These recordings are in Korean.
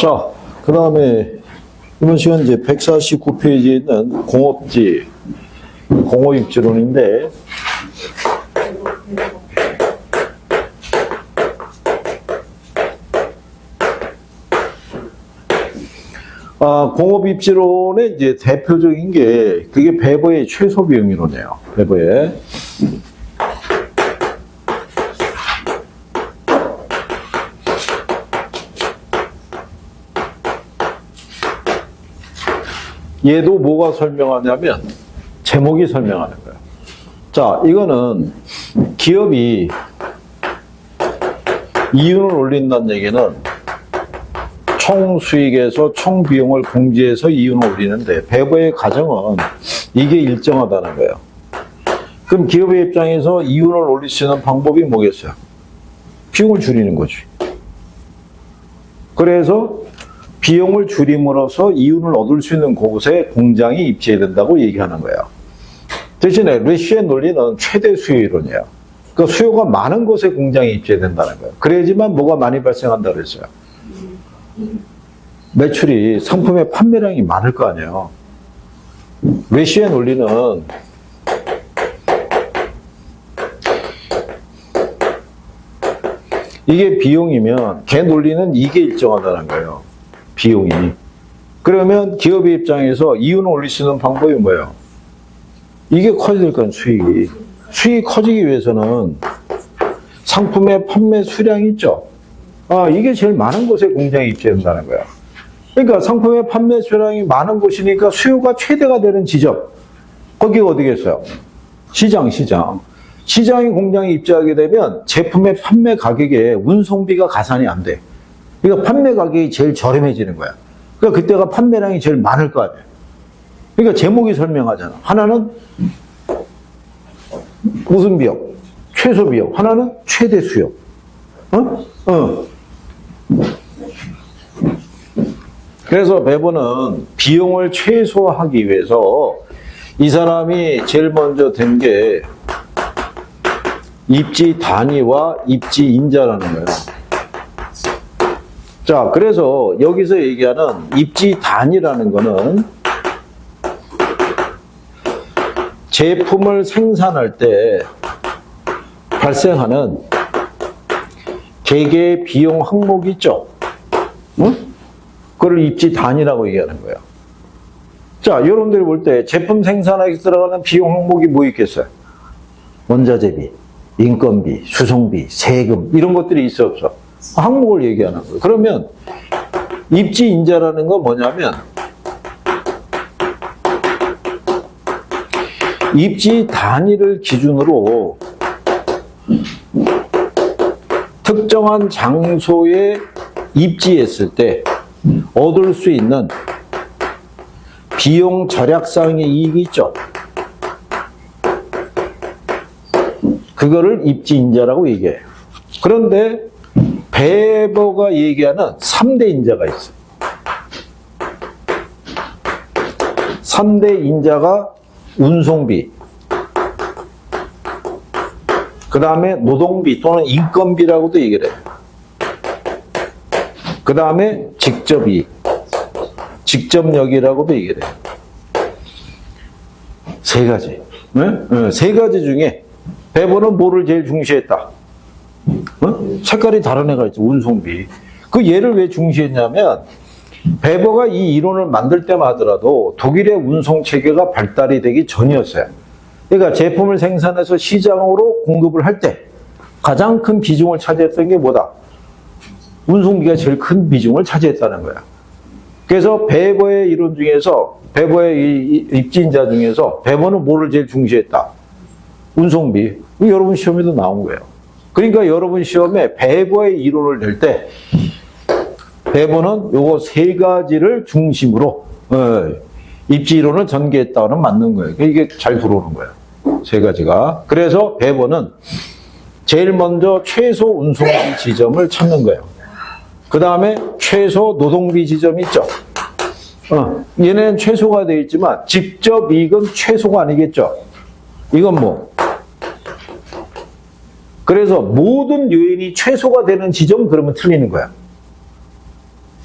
자, 그 다음에 이번 시간 이제 149페이지에 있는 공업지, 공업입지론인데, 공업입지론의 이제 대표적인 게 그게 배버의 최소 비용이론이에요. 배버의. 얘도 뭐가 설명하냐면 제목이 설명하는 거예요. 자, 이거는 기업이 이윤을 올린다는 얘기는 총 수익에서 총 비용을 공제해서 이윤을 올리는데 배버의 가정은 이게 일정하다는 거예요. 그럼 기업의 입장에서 이윤을 올릴 수 있는 방법이 뭐겠어요? 비용을 줄이는 거지. 그래서 비용을 줄임으로써 이윤을 얻을 수 있는 곳에 공장이 입지해야 된다고 얘기하는 거예요. 대신에 래쉬의 논리는 최대 수요 이론이에요. 그러니까 수요가 많은 곳에 공장이 입지해야 된다는 거예요. 그래야지만 뭐가 많이 발생한다고 그랬어요. 매출이 상품의 판매량이 많을 거 아니에요. 래쉬의 논리는 이게 비용이면 걔 논리는 이게 일정하다는 거예요. 비용이. 그러면 기업의 입장에서 이윤을 올릴 수 있는 방법이 뭐예요? 이게 커져야 될 건 수익이. 수익이 커지기 위해서는 상품의 판매 수량이 있죠. 이게 제일 많은 곳에 공장이 입지해야 된다는 거야. 그러니까 상품의 판매 수량이 많은 곳이니까 수요가 최대가 되는 지점. 거기가 어디겠어요? 시장. 시장이 공장에 입지하게 되면 제품의 판매 가격에 운송비가 가산이 안 돼. 그러니까 판매 가격이 제일 저렴해지는 거야. 그러니까 그때가 판매량이 제일 많을 거 아니에요. 그러니까 제목이 설명하잖아. 하나는 무슨 비용? 최소 비용. 하나는 최대 수요. 그래서 배버는 비용을 최소화하기 위해서 이 사람이 제일 먼저 된 게 입지 단위와 입지 인자라는 거예요. 자, 그래서 여기서 얘기하는 입지 단위라는 거는 제품을 생산할 때 발생하는 개개의 비용 항목이 있죠. 그걸 입지 단위라고 얘기하는 거예요. 자, 여러분들이 볼 때 제품 생산하기 들어가는 비용 항목이 뭐 있겠어요? 원자재비, 인건비, 수송비, 세금 이런 것들이 있어 없어? 항목을 얘기하는 거예요. 그러면 입지 인자라는 건 뭐냐면 입지 단위를 기준으로 특정한 장소에 입지했을 때 얻을 수 있는 비용 절약상의 이익이 있죠. 그거를 입지 인자라고 얘기해요. 그런데 배버가 얘기하는 3대 인자가 있어요. 3대 인자가 운송비, 그 다음에 노동비 또는 인건비라고도 얘기를 해요. 그 다음에 직접이익, 직접력이라고도 얘기를 해요. 세 가지. 세 가지 중에 배버는 뭐를 제일 중시했다? 색깔이 다른 애가 있죠. 운송비. 그 얘를 왜 중시했냐면 배버가 이 이론을 만들 때만 하더라도 독일의 운송 체계가 발달이 되기 전이었어요. 그러니까 제품을 생산해서 시장으로 공급을 할 때 가장 큰 비중을 차지했던 게 뭐다? 운송비가 제일 큰 비중을 차지했다는 거야. 그래서 배버의 이론 중에서 배버의 이 입지인자 중에서 배버는 뭐를 제일 중시했다? 운송비. 여러분 시험에도 나온 거예요. 그러니까 여러분 시험에 배버의 이론을 낼 때 배버는 요거 세 가지를 중심으로 입지 이론을 전개했다는 맞는 거예요. 이게 잘 들어오는 거예요. 세 가지가. 그래서 배버는 제일 먼저 최소 운송비 지점을 찾는 거예요. 그 다음에 최소 노동비 지점이 있죠. 얘네는 최소가 되어 있지만 직접 이익은 최소가 아니겠죠. 이건 뭐? 그래서 모든 요인이 최소가 되는 지점 그러면 틀리는 거야.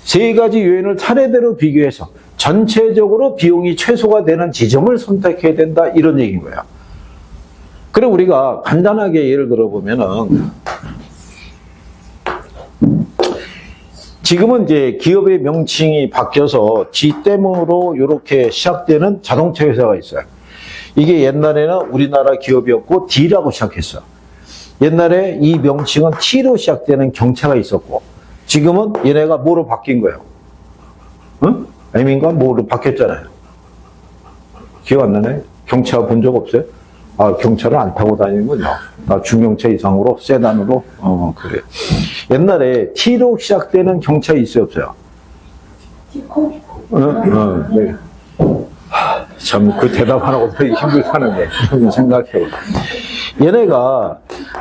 세 가지 요인을 차례대로 비교해서 전체적으로 비용이 최소가 되는 지점을 선택해야 된다. 이런 얘기인 거야. 그럼 우리가 간단하게 예를 들어보면은 지금은 이제 기업의 명칭이 바뀌어서 G댐으로 이렇게 시작되는 자동차 회사가 있어요. 이게 옛날에는 우리나라 기업이었고 D라고 시작했어. 옛날에 이 명칭은 T로 시작되는 경차가 있었고 지금은 얘네가 뭐로 바뀐 거예요? 응? M인가 뭐로 바뀌었잖아요. 기억 안 나네? 경차 본 적 없어요? 아, 경차를 안 타고 다니는군요. 나 중경차 이상으로, 세단으로? 그래. 옛날에 T로 시작되는 경차 있어요, 없어요? 네. 참, 그 대답 하나가 되게 힘들다는데, 좀 생각해봐. 얘네가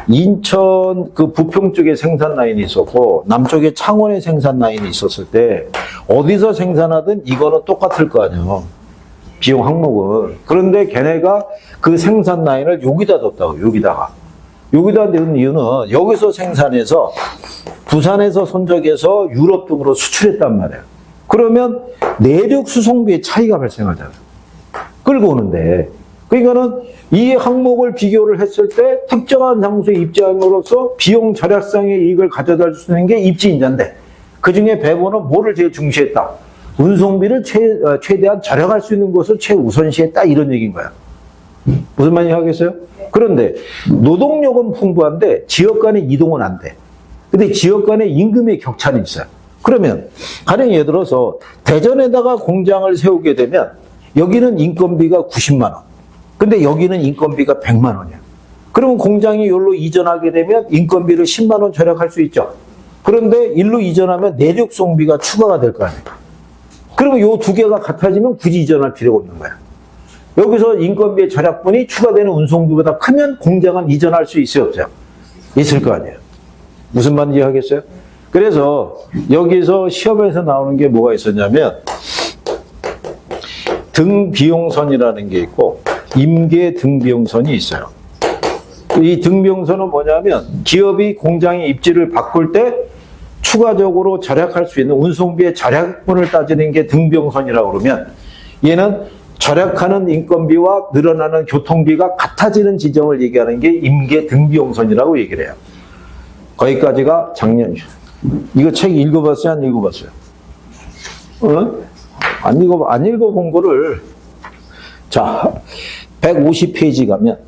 인천 그 부평 쪽에 생산 라인이 있었고, 남쪽에 창원에 생산 라인이 있었을 때, 어디서 생산하든 이거는 똑같을 거 아니에요. 비용 항목은. 그런데 걔네가 그 생산 라인을 여기다 뒀다고, 여기다가. 여기다 둔 이유는 여기서 생산해서 부산에서 선적해서 유럽 등으로 수출했단 말이에요. 그러면 내륙 수송비의 차이가 발생하잖아요. 끌고 오는데. 그러니까는 이 항목을 비교를 했을 때 특정한 장소에 입지함으로써 비용 절약상의 이익을 가져다 줄 수 있는 게 입지인자인데 그 중에 배보는 뭐를 제일 중시했다? 운송비를 최대한 절약할 수 있는 것을 최우선시했다. 이런 얘기인 거야. 무슨 말인지 하겠어요? 그런데 노동력은 풍부한데 지역 간의 이동은 안 돼. 근데 지역 간의 임금의 격차는 있어요. 그러면 가령 예를 들어서 대전에다가 공장을 세우게 되면 여기는 인건비가 90만 원. 근데 여기는 인건비가 100만 원이야. 그러면 공장이 여기로 이전하게 되면 인건비를 10만 원 절약할 수 있죠. 그런데 일로 이전하면 내륙송비가 추가가 될 거 아니에요. 그러면 요 두 개가 같아지면 굳이 이전할 필요가 없는 거야. 여기서 인건비의 절약분이 추가되는 운송비보다 크면 공장은 이전할 수 있어요, 없어요? 있을 거 아니에요. 무슨 말인지 하겠어요? 그래서 여기서 시험에서 나오는 게 뭐가 있었냐면 등비용선이라는 게 있고 임계 등비용선이 있어요. 이 등비용선은 뭐냐면 기업이 공장의 입지를 바꿀 때 추가적으로 절약할 수 있는 운송비의 절약분을 따지는 게 등비용선이라고 그러면 얘는 절약하는 인건비와 늘어나는 교통비가 같아지는 지점을 얘기하는 게 임계 등비용선이라고 얘기를 해요. 거기까지가 작년. 이거 책 읽어봤어요? 안 읽어봤어요? 안 읽어본 거를. 자, 150페이지 가면.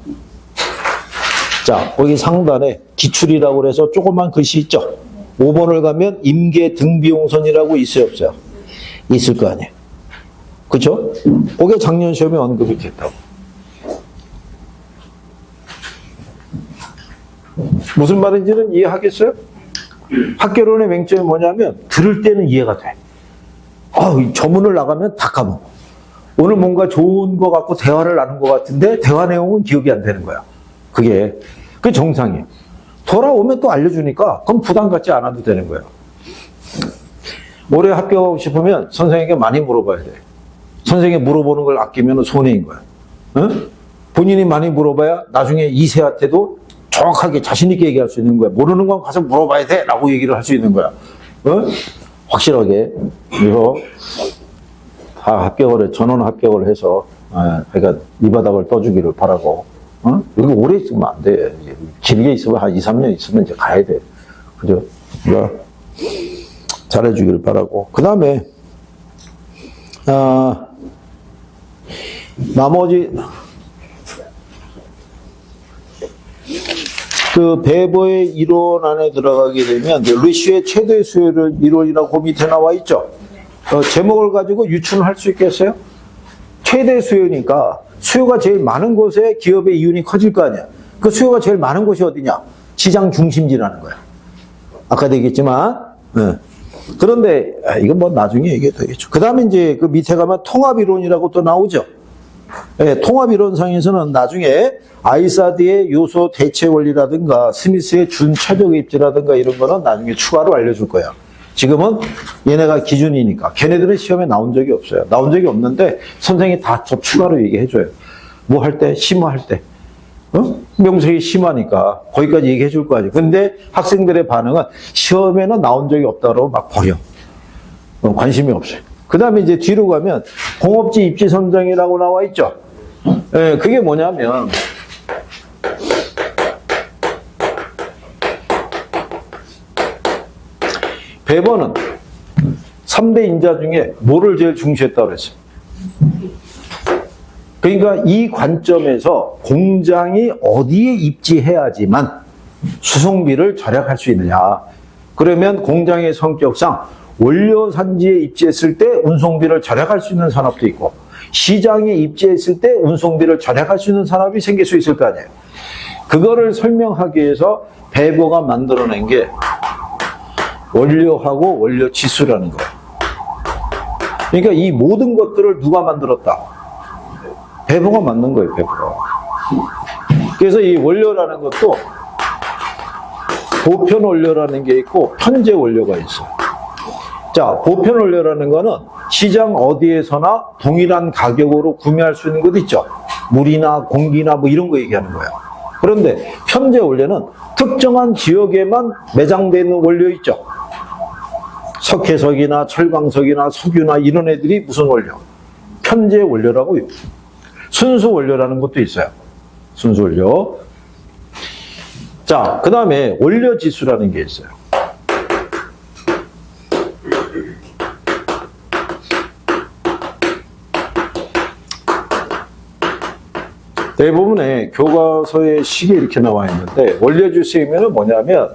자, 거기 상단에 기출이라고 해서 조그만 글씨 있죠? 5번을 가면 임계 등비용선이라고 있어요? 없어요? 있을 거 아니에요. 그죠? 그게 작년 시험에 언급이 됐다고. 무슨 말인지는 이해하겠어요? 학개론의 맹점이 뭐냐면 들을 때는 이해가 돼. 저문을 나가면 다 까먹어. 오늘 뭔가 좋은 거 갖고 대화를 나눈 것 같은데 대화 내용은 기억이 안 되는 거야. 그게 정상이에요. 돌아오면 또 알려주니까 그럼 부담 갖지 않아도 되는 거예요. 올해 합격하고 싶으면 선생님에게 많이 물어봐야 돼. 선생님이 물어보는 걸 아끼면 손해인 거야. 응? 본인이 많이 물어봐야 나중에 이세한테도 정확하게 자신있게 얘기할 수 있는 거야. 모르는 건 가서 물어봐야 돼 라고 얘기를 할 수 있는 거야. 응? 확실하게. 그래서 다 합격을 해. 전원 합격을 해서 그러니까 이 바닥을 떠주기를 바라고. 여기 오래 있으면 안 돼. 길게 있으면 한 2, 3년 있으면 이제 가야 돼. 그죠? 그러니까 잘해주기를 바라고. 그 다음에 나머지 그 배보의 이론 안에 들어가게 되면 루시의 최대 수요를 이론이라고 그 밑에 나와 있죠. 제목을 가지고 유추할 수 있겠어요? 최대 수요니까 수요가 제일 많은 곳에 기업의 이윤이 커질 거 아니야. 그 수요가 제일 많은 곳이 어디냐? 시장 중심지라는 거야. 아까도 얘기했지만. 그런데 이건 뭐 나중에 얘기해도 되겠죠. 그 다음에 이제 그 밑에 가면 통합이론이라고 또 나오죠. 통합이론상에서는 나중에 아이사드의 요소 대체 원리라든가 스미스의 준차적 입지라든가 이런 거는 나중에 추가로 알려줄 거야. 지금은 얘네가 기준이니까. 걔네들은 시험에 나온 적이 없어요. 나온 적이 없는데 선생님이 다 더 추가로 얘기해줘요. 뭐 할 때? 심화할 때. 명색이 심하니까 거기까지 얘기해 줄 거 아니에요. 근데 학생들의 반응은 시험에는 나온 적이 없다고 막 버려. 관심이 없어요. 그 다음에 이제 뒤로 가면 공업지 입지 선정이라고 나와 있죠. 예, 그게 뭐냐면 배번은 3대 인자 중에 뭐를 제일 중시했다고 그랬어요? 그러니까 이 관점에서 공장이 어디에 입지해야지만 수송비를 절약할 수 있느냐. 그러면 공장의 성격상 원료 산지에 입지했을 때 운송비를 절약할 수 있는 산업도 있고 시장에 입지했을 때 운송비를 절약할 수 있는 산업이 생길 수 있을 거 아니에요. 그거를 설명하기 위해서 배보가 만들어낸 게 원료하고 원료 지수라는 거예요. 그러니까 이 모든 것들을 누가 만들었다? 배보가 만든 거예요, 배보가. 그래서 이 원료라는 것도 보편 원료라는 게 있고 편제 원료가 있어요. 자, 보편 원료라는 거는 시장 어디에서나 동일한 가격으로 구매할 수 있는 것 있죠. 물이나 공기나 뭐 이런 거 얘기하는 거예요. 그런데 편제 원료는 특정한 지역에만 매장되어 있는 원료 있죠. 석회석이나 철광석이나 석유나 이런 애들이 무슨 원료? 편제 원료라고요. 순수 원료라는 것도 있어요. 순수 원료. 자, 그 다음에 원료 지수라는 게 있어요. 대부분의 교과서에 식이 이렇게 나와 있는데 원료 지수이면 뭐냐면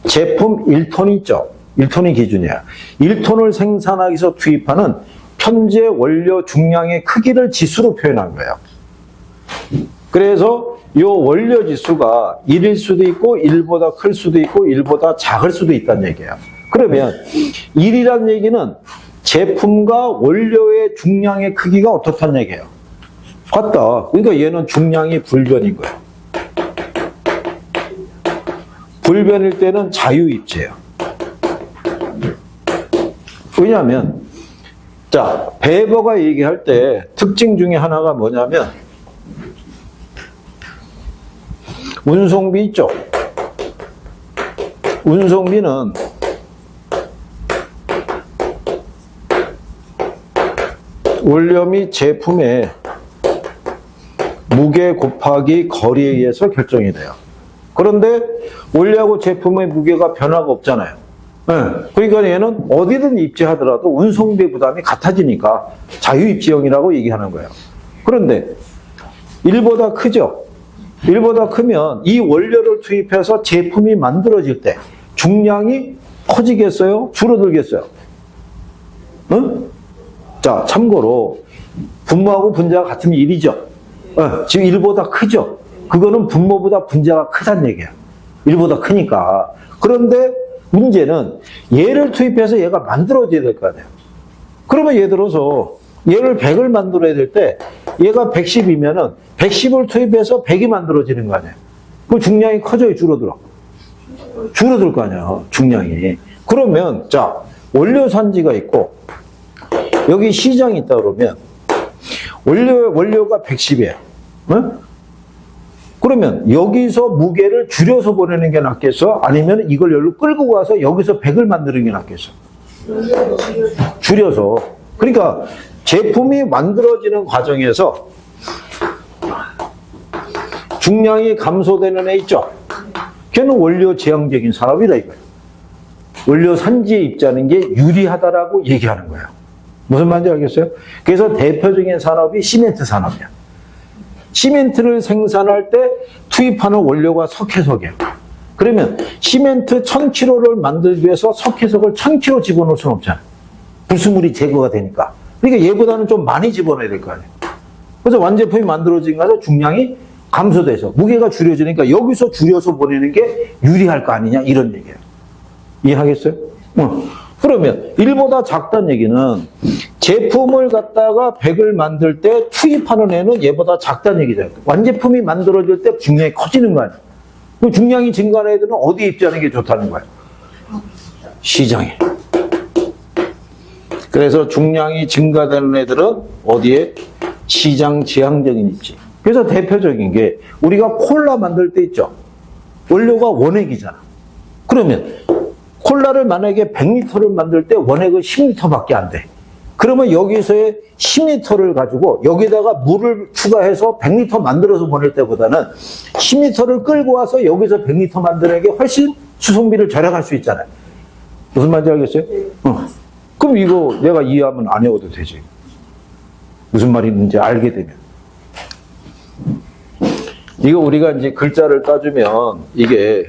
제품 1톤 있죠. 1톤이 기준이야. 1톤을 생산하기 위해서 투입하는 편제 원료 중량의 크기를 지수로 표현한 거예요. 그래서 이 원료 지수가 1일 수도 있고 1보다 클 수도 있고 1보다 작을 수도 있다는 얘기예요. 그러면 1이라는 얘기는 제품과 원료의 중량의 크기가 어떻다는 얘기예요. 같다. 그러니까 얘는 중량이 불변인 거예요. 불변일 때는 자유입지예요. 왜냐하면 자, 배버가 얘기할 때 특징 중에 하나가 뭐냐면 운송비 있죠. 운송비는 원료 및 제품의 무게 곱하기 거리에 의해서 결정이 돼요. 그런데 원료하고 제품의 무게가 변화가 없잖아요. 네. 그러니까 얘는 어디든 입지하더라도 운송비 부담이 같아지니까 자유입지형이라고 얘기하는 거예요. 그런데 1보다 크죠? 1보다 크면 이 원료를 투입해서 제품이 만들어질 때 중량이 커지겠어요? 줄어들겠어요? 응? 자, 참고로 분모하고 분자가 같으면 1이죠? 지금 1보다 크죠? 그거는 분모보다 분자가 크다는 얘기야. 1보다 크니까. 그런데 문제는 얘를 투입해서 얘가 만들어져야 될 거 아니에요. 그러면 예를 들어서 얘를 100을 만들어야 될 때 얘가 110이면은 110을 투입해서 100이 만들어지는 거 아니에요. 그 중량이 커져요, 줄어들어? 줄어들 거 아니야, 중량이. 그러면 자, 원료 산지가 있고 여기 시장이 있다 그러면 원료가 110이에요. 응? 그러면 여기서 무게를 줄여서 보내는 게 낫겠어? 아니면 이걸 여기로 끌고 가서 여기서 100을 만드는 게 낫겠어? 줄여서. 그러니까 제품이 만들어지는 과정에서 중량이 감소되는 애 있죠? 걔는 원료 제한적인 산업이다 이거예요. 원료 산지에 입자는 게 유리하다라고 얘기하는 거예요. 무슨 말인지 알겠어요? 그래서 대표적인 산업이 시멘트 산업이야. 시멘트를 생산할 때 투입하는 원료가 석회석이에요. 그러면 시멘트 1000kg를 만들기 위해서 석회석을 1000kg 집어넣을 수는 없잖아요. 불순물이 제거가 되니까. 그러니까 얘보다는 좀 많이 집어넣어야 될 거 아니에요. 그래서 완제품이 만들어진 거서 중량이 감소돼서 무게가 줄여지니까 여기서 줄여서 보내는 게 유리할 거 아니냐 이런 얘기예요. 이해하겠어요? 그러면 1보다 작다는 얘기는 제품을 갖다가 100을 만들 때 투입하는 애는 얘보다 작다는 얘기잖아요. 완제품이 만들어질 때 중량이 커지는 거 아니에요. 그 중량이 증가하는 애들은 어디에 입지하는 게 좋다는 거예요? 시장에. 그래서 중량이 증가되는 애들은 어디에? 시장 지향적인 입지. 그래서 대표적인 게 우리가 콜라 만들 때 있죠. 원료가 원액이잖아. 그러면 콜라를 만약에 100리터를 만들 때 원액은 10리터밖에 안 돼. 그러면 여기서의 10리터를 가지고 여기다가 물을 추가해서 100리터 만들어서 보낼 때보다는 10리터를 끌고 와서 여기서 100리터 만드는 게 훨씬 수송비를 절약할 수 있잖아요. 무슨 말인지 알겠어요? 그럼 이거 내가 이해하면 안 해도 되지. 무슨 말이 있는지 알게 되면. 이거 우리가 이제 글자를 따주면 이게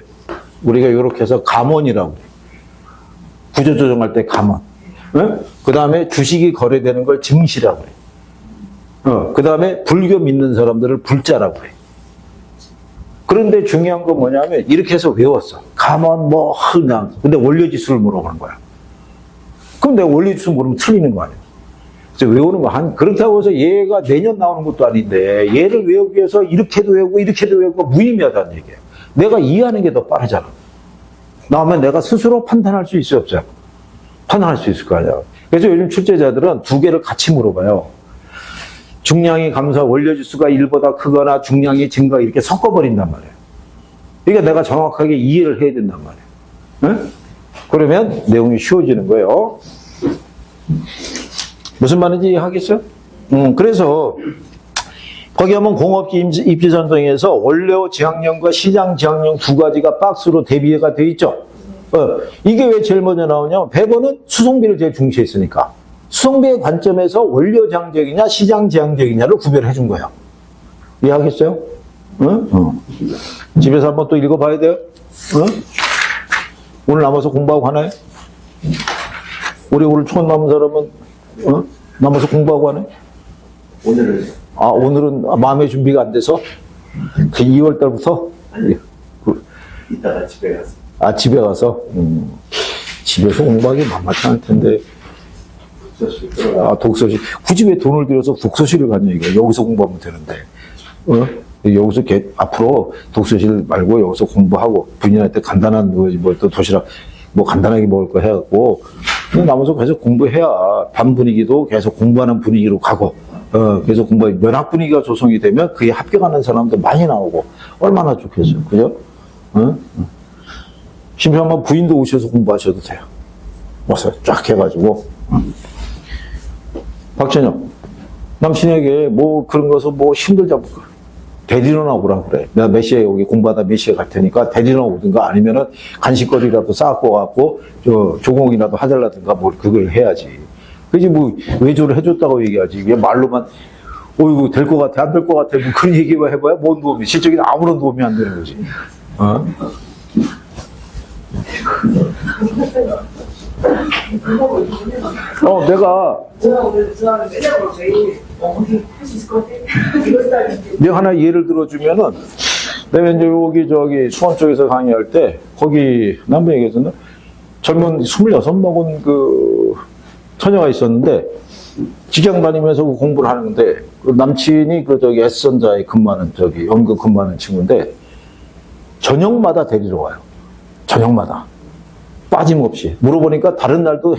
우리가 이렇게 해서 감원이라고 해요. 구조조정할 때 감원. 그 다음에 주식이 거래되는 걸 증시라고 해요. 그 다음에 불교 믿는 사람들을 불자라고 해요. 그런데 중요한 건 뭐냐면 이렇게 해서 외웠어. 감원 뭐 그냥. 근데 원료지수를 물어보는 거야. 그럼 내가 원료지수 모르면 틀리는 거 아니야. 그래서 외우는 거 그렇다고 해서 얘가 내년 나오는 것도 아닌데 얘를 외우기 위해서 이렇게도 외우고 이렇게도 외우고 무의미하다는 얘기예요. 내가 이해하는 게 더 빠르잖아. 나오면 내가 스스로 판단할 수 있어 없어요? 판단할 수 있을 거 아니야. 그래서 요즘 출제자들은 두 개를 같이 물어봐요. 중량이 감소하 원료지수가 1보다 크거나 중량이 증가 이렇게 섞어버린단 말이에요. 그러니까 내가 정확하게 이해를 해야 된단 말이에요. 응? 그러면 내용이 쉬워지는 거예요. 무슨 말인지 이해하겠어요? 그래서 거기 하면 공업지 입지 선정에서 원료 지향령과 시장 지향령 두 가지가 박스로 대비가 돼 있죠. 이게 왜 제일 먼저 나오냐면 배번은 수송비를 제일 중시했으니까 수송비의 관점에서 원료 지향적이냐 시장 지향적이냐를 구별해 준 거예요. 이해하겠어요? 집에서 한번 또 읽어봐야 돼요. 오늘 남아서 공부하고 하나요? 우리 오늘 처음 남은 사람은 남아서 공부하고 하네? 오늘은 마음의 준비가 안 돼서? 그 2월 달부터? 아니, 이따가 집에 가서. 집에 가서? 집에서 공부하기 만만치 않을 텐데. 독서실. 독서실. 굳이 왜 돈을 들여서 독서실을 갔냐, 이거. 여기서 공부하면 되는데. 여기서 앞으로 독서실 말고 여기서 공부하고, 부인한테 간단한, 또 도시락, 간단하게 먹을 거 해갖고, 남아서 계속 공부해야 반 분위기도 계속 공부하는 분위기로 가고, 계속 면학 분위기가 조성이 되면 그에 합격하는 사람도 많이 나오고, 얼마나 좋겠어요. 그죠? 심지어 한번 부인도 오셔서 공부하셔도 돼요. 와서 쫙 해가지고. 박찬영, 남친에게 그런 것을 힘들자, 데리러 오라고 그래. 내가 몇 시에 여기 공부하다 몇 시에 갈 테니까 데리러 오든가 아니면은 간식거리라도 싸갖고 와갖고 조공이라도 하달라든가 그걸 해야지. 그지 외조를 해줬다고 얘기하지. 왜 말로만 이거 될 것 같아 안 될 것 같아 그런 얘기만 해봐야 뭔 도움이 실적인 아무런 도움이 안 되는 거지. 내가 내가 하나 예를 들어주면은 내가 이제 여기 수원 쪽에서 강의할 때 거기 남부역에서는 젊은 26 먹은 그 처녀가 있었는데 직장 다니면서 공부를 하는데 그 남친이 S전자에 근무하는 연극 근무하는 친구인데 저녁마다 데리러 와요. 저녁마다. 빠짐없이. 물어보니까 다른 날도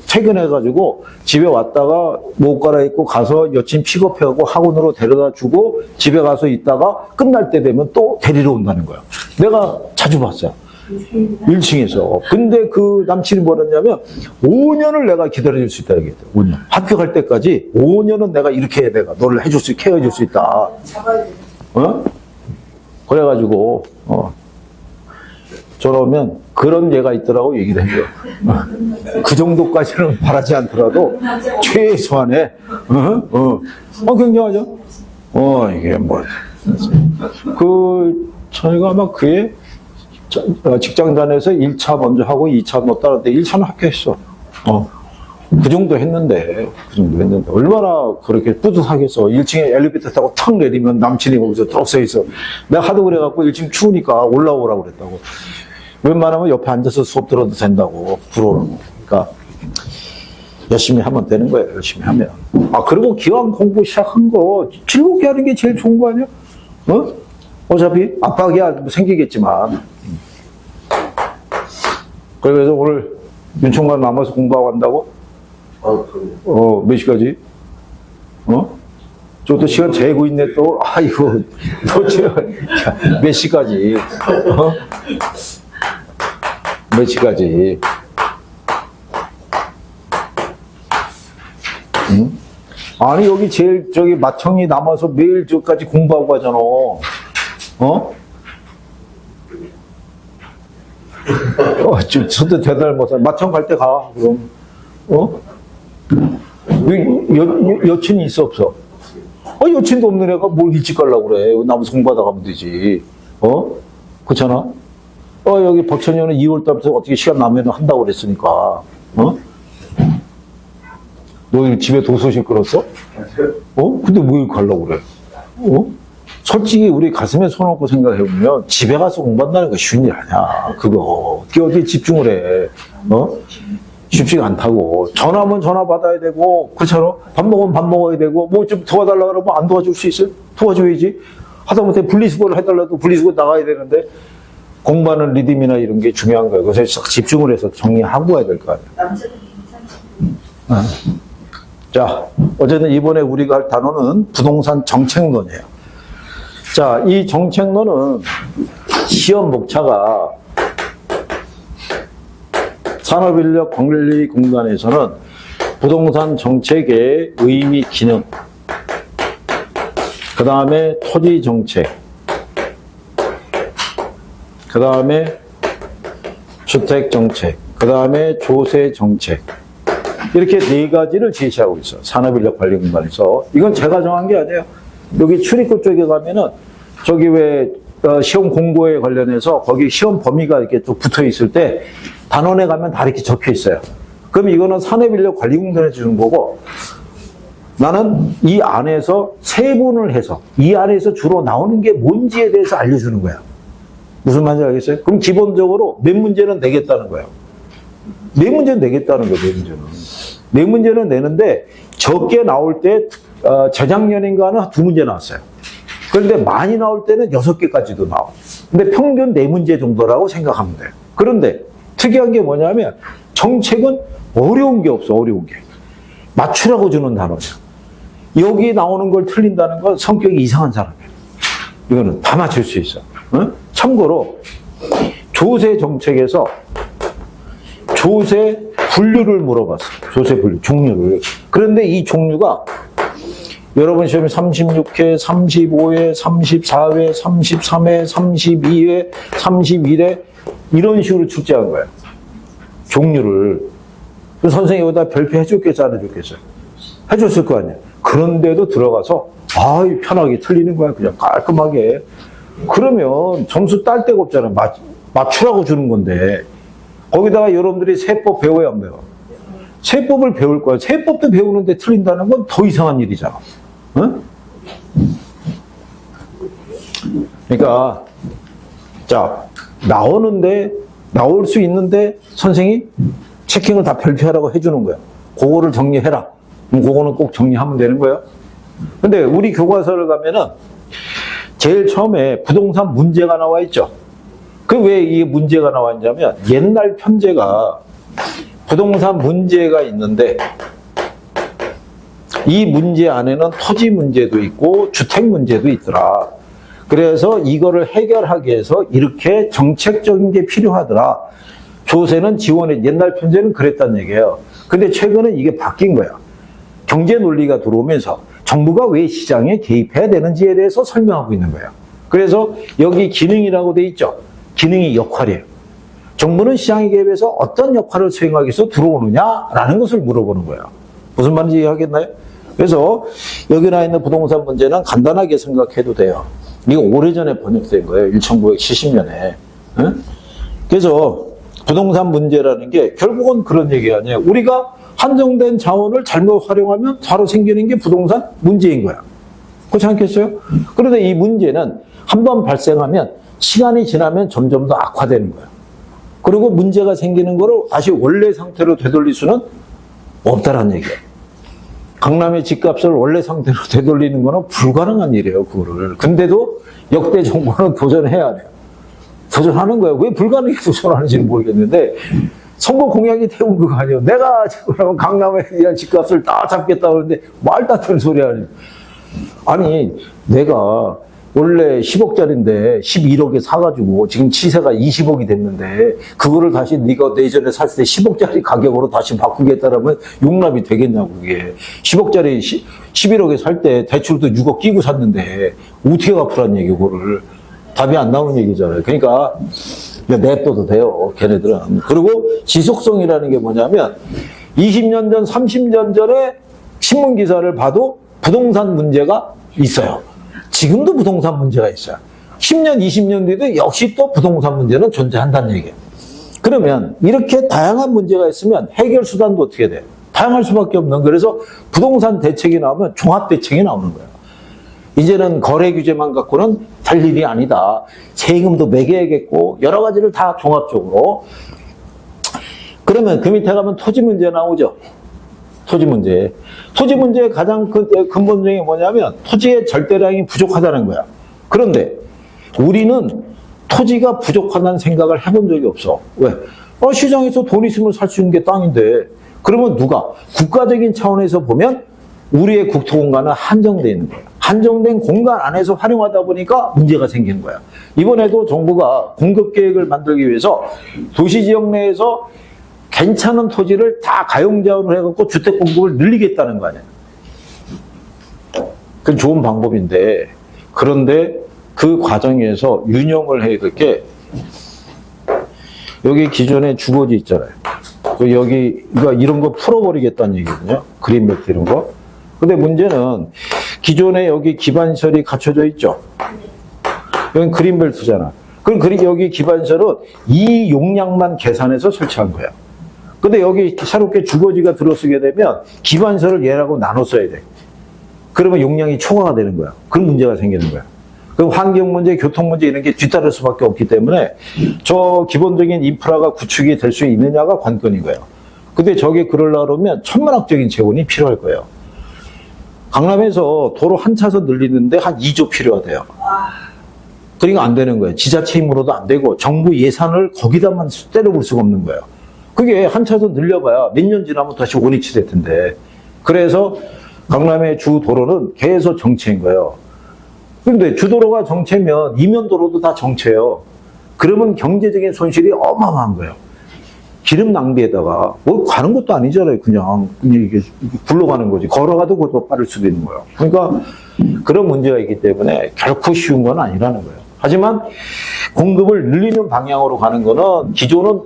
퇴근해가지고 집에 왔다가 옷 갈아입고 가서 여친 픽업해가고 학원으로 데려다 주고 집에 가서 있다가 끝날 때 되면 또 데리러 온다는 거야. 내가 자주 봤어요. 1층에서. 근데 그 남친이 뭐랬냐면 5년을 내가 기다려줄 수 있다 얘기했대. 5년. 합격할 때까지 5년은 내가 이렇게 내가 너를 케어해줄 수 있다. 그래가지고 저러면 그런 예가 있더라고 얘기를 해요. 그 정도까지는 바라지 않더라도 최소한의 굉장하죠. 이게 그 저희가 아마 그의 직장 다녀서 1차 먼저 하고 2차 못 따랐는데 1차는 합격했어. 그 정도 했는데 얼마나 그렇게 뿌듯하겠어. 1층에 엘리베이터 타고 탁 내리면 남친이 거기서 쭉 서 있어. 내가 하도 그래갖고 1층 추우니까 올라오라고 그랬다고. 웬만하면 옆에 앉아서 수업 들어도 된다고 부러워. 그러니까 열심히 하면 되는 거예요. 열심히 하면. 그리고 기왕 공부 시작한 거 즐겁게 하는 게 제일 좋은 거 아니야? 어차피 압박이야 생기겠지만. 그래서 오늘 윤총관 남아서 공부하고 한다고? 몇 시까지? 저도 시간 재고 있네 또. 이거 몇 시까지? 몇 시까지? 응? 아니, 여기 제일 저기 마청이 남아서 매일 저까지 공부하고 가잖아. 좀 저도 대단할 못해. 마청 갈 때 가, 그럼. 여친이 있어, 없어? 여친도 없는 애가 뭘 일찍 가려고 그래. 나무 송받아 가면 되지. 그렇잖아? 여기 박천현은 2월 달부터 어떻게 시간 나면 한다고 그랬으니까. 너 집에 도서실 끌었어? 근데 왜 가려고 그래? 솔직히 우리 가슴에 손 얹고 생각해보면 집에 가서 공부한다는 거 쉬운 일 아니야. 그거. 그게 어디에 집중을 해. 쉽지가 않다고. 전화하면 전화 받아야 되고, 그렇잖아? 밥 먹으면 밥 먹어야 되고, 뭐 좀 도와달라고 그러면 안 도와줄 수 있어요? 도와줘야지. 하다못해 분리수거를 해달라도 분리수거 나가야 되는데, 공부하는 리듬이나 이런 게 중요한 거예요. 그래서 집중을 해서 정리하고 와야 될 거 아니에요. 남자들이 괜찮지. 자, 어쨌든 이번에 우리가 할 단어는 부동산 정책론이에요. 자, 이 정책론은 시험 목차가 산업인력관리공단에서는 부동산 정책의 의미, 기능, 그 다음에 토지 정책, 그 다음에 주택 정책, 그 다음에 조세 정책, 이렇게 4가지를 제시하고 있어. 산업인력관리공단에서. 이건 제가 정한 게 아니에요. 여기 출입구 쪽에 가면은 저기 왜 시험 공고에 관련해서 거기 시험 범위가 이렇게 또 붙어 있을 때 단원에 가면 다 이렇게 적혀 있어요. 그럼 이거는 산업인력관리공단에서 주는 거고, 나는 이 안에서 세분을 해서 이 안에서 주로 나오는 게 뭔지에 대해서 알려주는 거야. 무슨 말인지 알겠어요? 그럼 기본적으로 몇 문제는 내겠다는 거예요. 4문제는 내겠다는 거예요. 4문제는. 4문제는 내는데 적게 나올 때 재작년인가는 2문제 나왔어요. 그런데 많이 나올 때는 6개까지도 나와. 근데 평균 4문제 정도라고 생각하면 돼요. 그런데 특이한 게 뭐냐면 정책은 어려운 게 없어. 어려운 게. 맞추라고 주는 단어예요. 여기 나오는 걸 틀린다는 건 성격이 이상한 사람이에요. 이거는 다 맞출 수 있어. 참고로 조세 정책에서 조세 분류를 물어봤어. 조세 분류, 종류를. 그런데 이 종류가 여러분 시험에 36회, 35회, 34회, 33회, 32회, 31회 이런 식으로 출제한 거예요. 종류를. 선생님이 여기다 별표 해줬겠어, 안 해줬겠어요? 해줬을 거 아니에요. 그런데도 들어가서 편하게 틀리는 거야. 그냥 깔끔하게. 그러면 점수 딸 데가 없잖아. 맞추라고 주는 건데. 거기다가 여러분들이 세법 배워야 안 배워? 세법을 배울 거야. 세법도 배우는데 틀린다는 건 더 이상한 일이잖아. 응? 그러니까 자, 나올 수 있는데 선생이 체킹을 다 별표하라고 해주는 거야. 그거를 정리해라. 그럼 그거는 꼭 정리하면 되는 거예요. 근데 우리 교과서를 가면은 제일 처음에 부동산 문제가 나와 있죠. 그 왜 이 문제가 나와 있냐면 옛날 편제가 부동산 문제가 있는데 이 문제 안에는 토지 문제도 있고 주택 문제도 있더라. 그래서 이거를 해결하기 위해서 이렇게 정책적인 게 필요하더라. 조세는 지원해. 옛날 편제는 그랬단 얘기예요. 근데 최근에 이게 바뀐 거야. 경제 논리가 들어오면서 정부가 왜 시장에 개입해야 되는지에 대해서 설명하고 있는 거예요. 그래서 여기 기능이라고 돼 있죠. 기능이 역할이에요. 정부는 시장에 개입해서 어떤 역할을 수행하기 위해서 들어오느냐라는 것을 물어보는 거예요. 무슨 말인지 이해하겠나요? 그래서 여기 나와 있는 부동산 문제는 간단하게 생각해도 돼요. 이거 오래전에 번역된 거예요. 1970년에. 응? 그래서 부동산 문제라는 게 결국은 그런 얘기 아니에요. 우리가 한정된 자원을 잘못 활용하면 바로 생기는 게 부동산 문제인 거야. 그렇지 않겠어요? 그런데 이 문제는 한번 발생하면 시간이 지나면 점점 더 악화되는 거예요. 그리고 문제가 생기는 거를 다시 원래 상태로 되돌릴 수는 없다는 얘기예요. 강남의 집값을 원래 상태로 되돌리는 거는 불가능한 일이에요, 그거를. 근데도 역대 정부는 도전해야 돼요. 도전하는 거예요. 왜 불가능하게 도전하는지는 모르겠는데, 선거 공약이 태운 그거 아니에요. 내가 지금 강남에 대한 집값을 다 잡겠다 그러는데, 말도 안 되는 소리 하는. 아니, 내가 원래 10억짜리인데 11억에 사가지고 지금 시세가 20억이 됐는데 그거를 다시 네가 내전에 샀을 때 10억짜리 가격으로 다시 바꾸겠다라면 용납이 되겠냐고 그게. 10억짜리 11억에 살 때 대출도 6억 끼고 샀는데 어떻게 갚으란 얘기 그거를. 답이 안 나오는 얘기잖아요. 그러니까 냅둬도 돼요. 걔네들은. 그리고 지속성이라는 게 뭐냐면 20년 전, 30년 전에 신문 기사를 봐도 부동산 문제가 있어요. 지금도 부동산 문제가 있어요. 10년, 20년 뒤도 역시 또 부동산 문제는 존재한다는 얘기예요. 그러면 이렇게 다양한 문제가 있으면 해결 수단도 어떻게 돼요? 다양할 수밖에 없는. 그래서 부동산 대책이 나오면 종합 대책이 나오는 거예요. 이제는 거래 규제만 갖고는 될 일이 아니다. 세금도 매겨야겠고 여러 가지를 다 종합적으로. 그러면 그 밑에 가면 토지 문제 나오죠. 토지 문제. 토지 문제의 가장 근본적인 게 뭐냐면 토지의 절대량이 부족하다는 거야. 그런데 우리는 토지가 부족하다는 생각을 해본 적이 없어. 왜? 시장에서 돈 있으면 살 수 있는 게 땅인데. 그러면 누가? 국가적인 차원에서 보면 우리의 국토 공간은 한정되어 있는 거예요. 한정된 공간 안에서 활용하다 보니까 문제가 생기는 거야. 이번에도 정부가 공급 계획을 만들기 위해서 도시지역 내에서 괜찮은 토지를 다 가용자원을 해갖고 주택 공급을 늘리겠다는 거 아니야. 그건 좋은 방법인데, 그런데 그 과정에서 유념을 해야 될 게, 여기 기존에 주거지 있잖아요. 여기 이런 거 풀어버리겠다는 얘기거든요. 그린벨트 이런 거. 근데 문제는 기존에 여기 기반시설이 갖춰져 있죠. 여기 그린벨트잖아. 그럼 여기 기반시설은 이 용량만 계산해서 설치한 거야. 근데 여기 새롭게 주거지가 들어서게 되면 기반시설을 얘라고 나눠 써야 돼. 그러면 용량이 초과가 되는 거야. 그런 문제가 생기는 거야. 그럼 환경 문제, 교통 문제 이런 게 뒤따를 수밖에 없기 때문에 저 기본적인 인프라가 구축이 될 수 있느냐가 관건인 거예요. 근데 저게 그러려고 그러면 천문학적인 재원이 필요할 거예요. 강남에서 도로 한 차선 늘리는데 한 2조 필요하대요. 그러니까 안 되는 거예요. 지자체 힘으로도 안 되고 정부 예산을 거기다만 때려볼 수가 없는 거예요. 그게 한 차선 늘려봐야 몇 년 지나면 다시 원위치 될 텐데. 그래서 강남의 주 도로는 계속 정체인 거예요. 그런데 주도로가 정체면 이면도로도 다 정체예요. 그러면 경제적인 손실이 어마어마한 거예요. 기름 낭비에다가 뭐 가는 것도 아니잖아요. 그냥 이게 굴러가는 거지. 걸어가도 그것도 빠를 수도 있는 거예요. 그러니까 그런 문제가 있기 때문에 결코 쉬운 건 아니라는 거예요. 하지만 공급을 늘리는 방향으로 가는 거는 기존은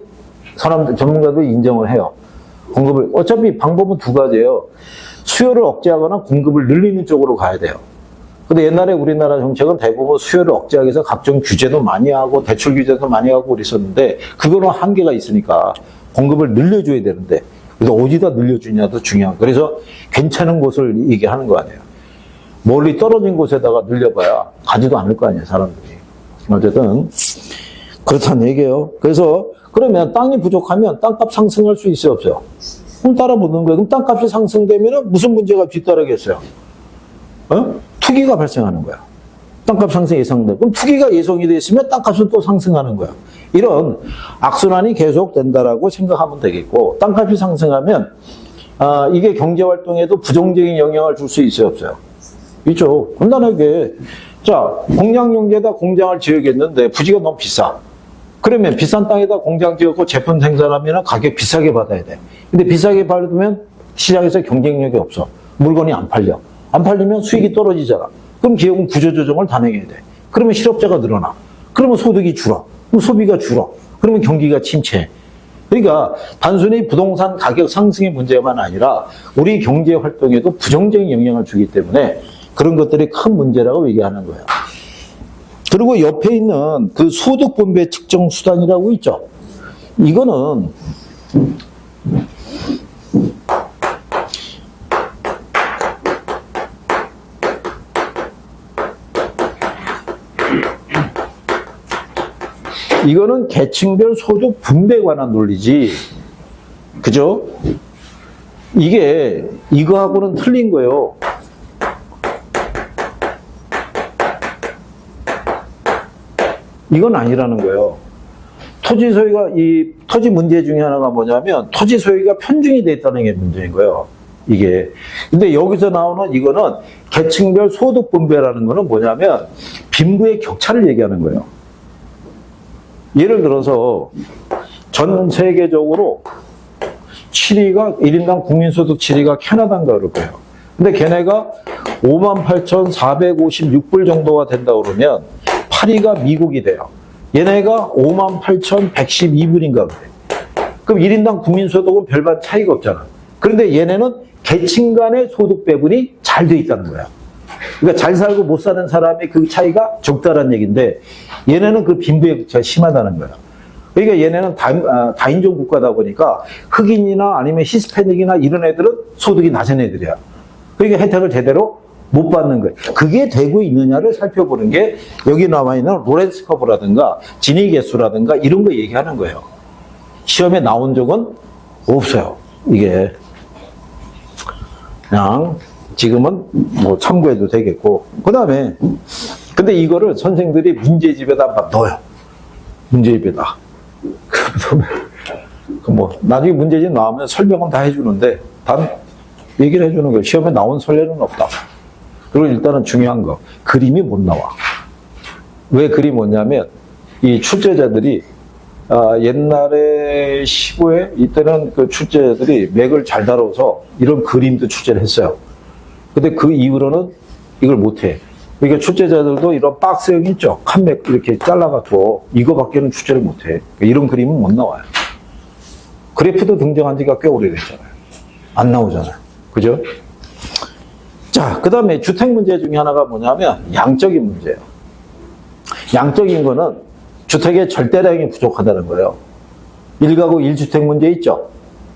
전문가도 인정을 해요. 공급을 어차피 방법은 두 가지예요. 수요를 억제하거나 공급을 늘리는 쪽으로 가야 돼요. 근데 옛날에 우리나라 정책은 대부분 수요를 억제하기 위해서 각종 규제도 많이 하고 대출 규제도 많이 하고 그랬었는데 그거는 한계가 있으니까 공급을 늘려줘야 되는데 그래서 어디다 늘려주냐도 중요한 거예요. 그래서 괜찮은 곳을 얘기하는 거 아니에요. 멀리 떨어진 곳에다가 늘려봐야 가지도 않을 거 아니에요, 사람들이. 어쨌든 그렇다는 얘기예요. 그래서 그러면 땅이 부족하면 땅값 상승할 수 있어요, 없어요? 그럼 따라붙는 거예요. 그럼 땅값이 상승되면 무슨 문제가 뒤따르겠어요? 투기가 발생하는 거야. 땅값 상승 예상돼. 그럼 투기가 예상이 돼 있으면 땅값은 또 상승하는 거야. 이런 악순환이 계속 된다라고 생각하면 되겠고, 땅값이 상승하면 이게 경제 활동에도 부정적인 영향을 줄 수 있어요, 없어요? 있죠. 간단하게 자, 공장 용지에다 공장을 지어야겠는데 부지가 너무 비싸. 그러면 비싼 땅에다 공장 지었고 제품 생산하면 가격 비싸게 받아야 돼. 근데 비싸게 받으면 시장에서 경쟁력이 없어. 물건이 안 팔려. 안 팔리면 수익이 떨어지잖아. 그럼 기업은 구조조정을 다 내야 돼. 그러면 실업자가 늘어나. 그러면 소득이 줄어. 그럼 소비가 줄어. 그러면 경기가 침체해. 그러니까 단순히 부동산 가격 상승의 문제만 아니라 우리 경제 활동에도 부정적인 영향을 주기 때문에 그런 것들이 큰 문제라고 얘기하는 거예요. 그리고 옆에 있는 그 소득 분배 측정 수단이라고 있죠. 이거는 계층별 소득 분배에 관한 논리지. 그죠? 이게 이거하고는 틀린 거예요. 이건 아니라는 거예요. 토지 소유가, 이 토지 문제 중에 하나가 뭐냐면 토지 소유가 편중이 돼 있다는 게 문제인 거예요. 이게. 근데 여기서 나오는 이거는 계층별 소득 분배라는 거는 뭐냐면 빈부의 격차를 얘기하는 거예요. 예를 들어서 전 세계적으로 7위가 1인당 국민소득 7위가 캐나다인가 그럴 거예요. 근데 걔네가 58,456불 정도가 된다 그러면 8위가 미국이 돼요. 얘네가 58,112불인가 그래요. 그럼 1인당 국민소득은 별반 차이가 없잖아. 그런데 얘네는 계층 간의 소득 배분이 잘 돼 있다는 거야. 그러니까 잘 살고 못 사는 사람의 그 차이가 적다라는 얘기인데 얘네는 그 빈부의 격차가 심하다는 거야. 그러니까 얘네는 다인종 국가다 보니까 흑인이나 아니면 히스패닉이나 이런 애들은 소득이 낮은 애들이야. 그러니까 혜택을 제대로 못 받는 거예요. 그게 되고 있느냐를 살펴보는 게 여기 나와 있는 로렌스 커브라든가 지니 개수라든가 이런 거 얘기하는 거예요. 시험에 나온 적은 없어요. 이게 그냥 지금은 뭐 참고해도 되겠고. 그 다음에 근데 이거를 선생들이 문제집에다 막 넣어요. 문제집에다. 뭐 나중에 문제집 나오면 설명은 다 해주는데 단 얘기를 해주는 거예요. 시험에 나온 선례는 없다. 그리고 일단은 중요한 거 그림이 못 나와. 왜 그림이 없냐면 이 출제자들이 옛날에 15회 이때는 그 출제자들이 맥을 잘 다뤄서 이런 그림도 출제를 했어요. 근데 그 이후로는 이걸 못해. 그러니까 출제자들도 이런 박스형 있죠. 칸맥 이렇게 잘라갖고 이거밖에는 출제를 못해. 이런 그림은 못 나와요. 그래프도 등장한 지가 꽤 오래됐잖아요. 안 나오잖아요. 그죠? 자, 그 다음에 주택 문제 중에 하나가 뭐냐면 양적인 문제예요. 양적인 거는 주택의 절대량이 부족하다는 거예요. 1가구 1주택 문제 있죠?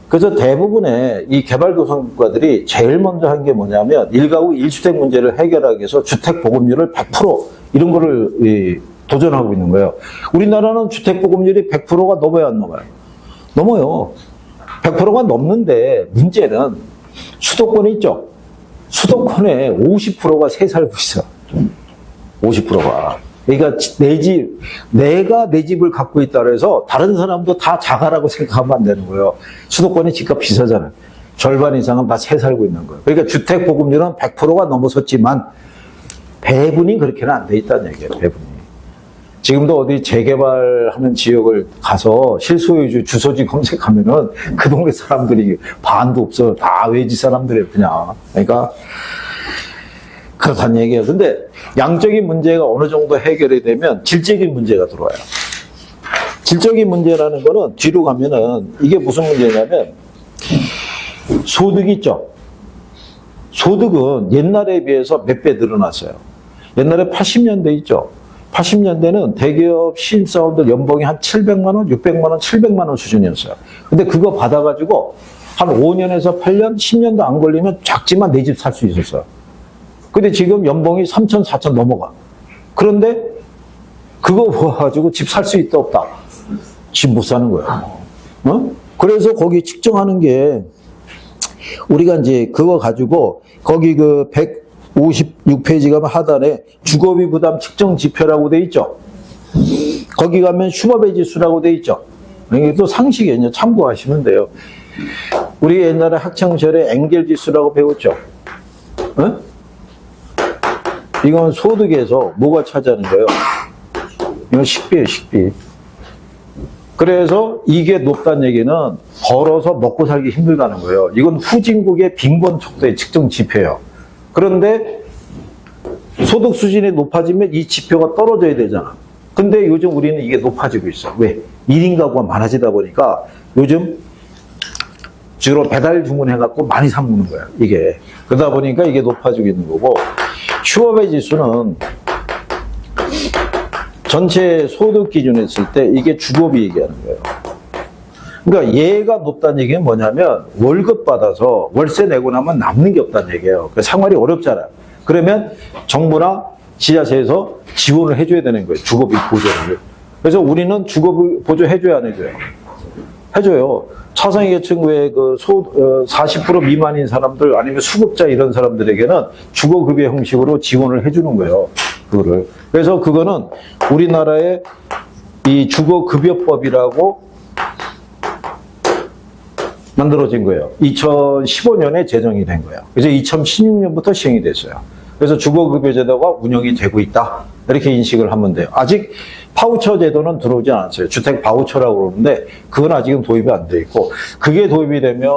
그래서 대부분의 이 개발도상국가들이 제일 먼저 한 게 뭐냐면 1가구 1주택 문제를 해결하기 위해서 주택 보급률을 100% 이런 거를 도전하고 있는 거예요. 우리나라는 주택 보급률이 100%가 넘어야 안 넘어요? 넘어요. 100%가 넘는데 문제는 수도권이 있죠? 수도권에 50%가 새 살고 있어. 50%가. 그러니까 내가 내 집을 갖고 있다 그래서 다른 사람도 다 자가라고 생각하면 안 되는 거예요. 수도권이 집값 비싸잖아요. 절반 이상은 다 새 살고 있는 거예요. 그러니까 주택 보급률은 100%가 넘어섰지만 배분이 그렇게는 안 돼 있다는 얘기예요. 배분이. 지금도 어디 재개발하는 지역을 가서 실소유주 주소지 검색하면은 그 동네 사람들이 반도 없어. 다 외지 사람들이에요, 그냥. 그러니까 그렇다는 얘기예요. 근데 양적인 문제가 어느 정도 해결이 되면 질적인 문제가 들어와요. 질적인 문제라는 거는 뒤로 가면은 이게 무슨 문제냐면 소득이 있죠. 소득은 옛날에 비해서 몇 배 늘어났어요. 옛날에 80년대 있죠. 80년대는 대기업 신입사원들 연봉이 한 700만 원, 600만 원, 700만 원 수준이었어요. 근데 그거 받아가지고 한 5년에서 8년, 10년도 안 걸리면 작지만 내 집 살 수 있었어요. 근데 지금 연봉이 3천, 4천 넘어가. 그런데 그거 모아가지고 집 살 수 있다 없다? 집 못 사는 거야. 어? 그래서 거기 측정하는 게 우리가 이제 그거 가지고 거기 그 156페이지 가면 하단에 주거비 부담 측정 지표라고 돼 있죠. 거기 가면 슈머베 지수라고 돼 있죠. 이게 또 상식이에요. 참고하시면 돼요. 우리 옛날에 학창시절에 엥겔 지수라고 배웠죠. 어? 이건 소득에서 뭐가 차지하는 거예요? 이건 식비예요, 식비. 그래서 이게 높다는 얘기는 벌어서 먹고 살기 힘들다는 거예요. 이건 후진국의 빈곤 척도의 측정 지표예요. 그런데 소득 수준이 높아지면 이 지표가 떨어져야 되잖아. 근데 요즘 우리는 이게 높아지고 있어. 왜? 1인 가구가 많아지다 보니까 요즘 주로 배달 주문해갖고 많이 사 먹는 거야, 이게. 그러다 보니까 이게 높아지고 있는 거고, 슈어베 지수는 전체 소득 기준에 했을 때 이게 주거비 얘기하는 거예요. 그러니까 얘가 높다는 얘기는 뭐냐면 월급 받아서 월세 내고 나면 남는 게 없다는 얘기예요. 생활이 어렵잖아요. 그러면 정부나 지자체에서 지원을 해줘야 되는 거예요. 주거비 보조를. 그래서 우리는 주거비 보조 해줘야 안 해줘요? 해줘요. 차상위 계층 외에 그 40% 미만인 사람들 아니면 수급자 이런 사람들에게는 주거급여 형식으로 지원을 해주는 거예요. 그거를. 그래서 그거는 우리나라의 이 주거급여법이라고 만들어진 거예요. 2015년에 제정이 된 거예요. 그래서 2016년부터 시행이 됐어요. 그래서 주거급여제도가 운영이 되고 있다. 이렇게 인식을 하면 돼요. 아직 파우처 제도는 들어오지 않았어요. 주택 바우처라고 그러는데 그건 아직은 도입이 안 돼 있고 그게 도입이 되면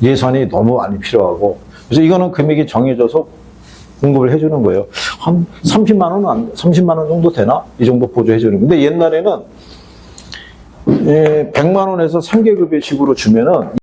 예산이 너무 많이 필요하고 그래서 이거는 금액이 정해져서 공급을 해주는 거예요. 한 30만 원은 30만 원 정도 되나? 이 정도 보조해 주는. 근데 옛날에는 100만 원에서 3계급여식으로 주면은